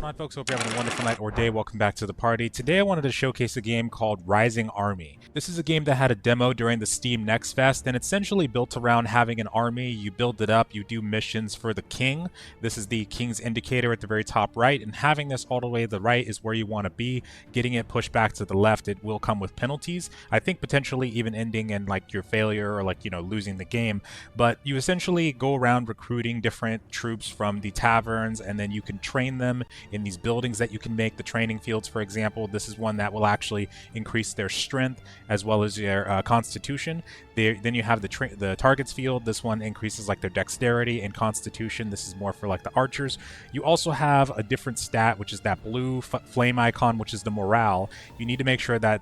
going on, folks? Hope you're having a wonderful night or day. Welcome back to the party. Today I wanted to showcase a game called Rising Army. This is a game that had a demo during the Steam Next Fest, and it's essentially built around having an army. You build it up, you do missions for the king. This is the king's indicator at the very top right, and having this all the way to the right is where you want to be. Getting it pushed back to the left, it will come with penalties. I think potentially even ending in like your failure or like, losing the game. But you essentially go around recruiting different troops from the taverns, and then you can train them in these buildings that you can make, the training fields, for example. This is one that will actually increase their strength as well as their constitution. Then you have the targets field. This one increases like their dexterity and constitution. This is more for like the archers. You also have a different stat, which is that blue flame icon, which is the morale. You need to make sure that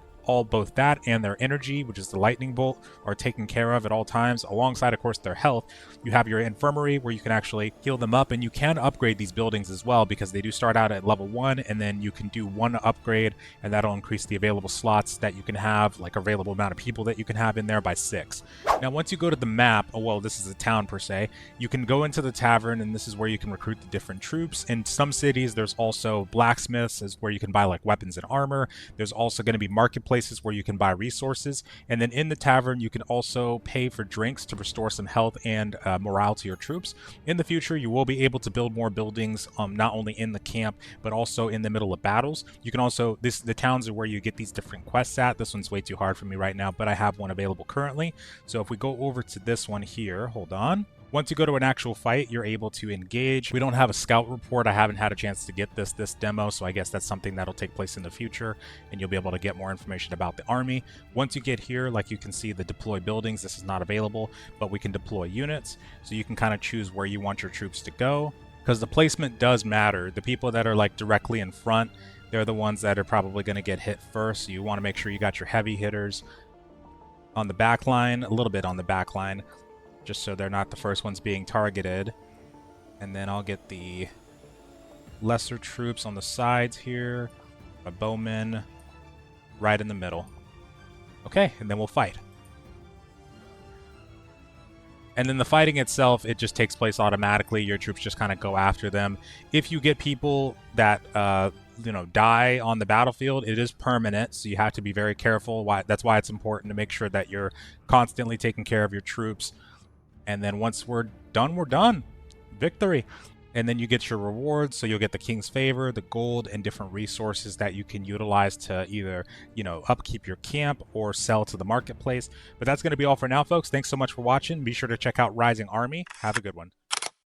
both that and their energy, which is the lightning bolt, are taken care of at all times, alongside of course their health. You have your infirmary where you can actually heal them up, and you can upgrade these buildings as well because they do start out at level 1, and then you can do one upgrade and that'll increase the available slots that you can have, like available amount of people that you can have in there, by 6. Now once you go to the map, this is a town per se, you can go into the tavern, and this is where you can recruit the different troops. In some cities there's also blacksmiths, is where you can buy like weapons and armor. There's also going to be marketplaces where you can buy resources, and then in the tavern you can also pay for drinks to restore some health and morale to your troops. In the future you will be able to build more buildings, not only in the camp but also in the middle of battles. You can also, the towns are where you get these different quests at. This one's way too hard for me right now, but I have one available currently. So if we go over to this one here, hold on. Once you go to an actual fight, you're able to engage. We don't have a scout report. I haven't had a chance to get this demo, so I guess that's something that'll take place in the future, and you'll be able to get more information about the army. Once you get here, like you can see the deploy buildings, this is not available, but we can deploy units, so you can kind of choose where you want your troops to go, because the placement does matter. The people that are like directly in front, they're the ones that are probably going to get hit first, so you want to make sure you got your heavy hitters on the back line, a little bit on the back line, just so they're not the first ones being targeted. And then I'll get the lesser troops on the sides here, a bowman right in the middle. Okay, and then we'll fight. And then the fighting itself, it just takes place automatically. Your troops just kind of go after them. If you get people that die on the battlefield, it is permanent, so you have to be very careful. That's why it's important to make sure that you're constantly taking care of your troops. And then once we're done. Victory. And then you get your rewards, so you'll get the king's favor, the gold, and different resources that you can utilize to either, upkeep your camp or sell to the marketplace. But that's going to be all for now, folks. Thanks so much for watching. Be sure to check out Rising Army. Have a good one.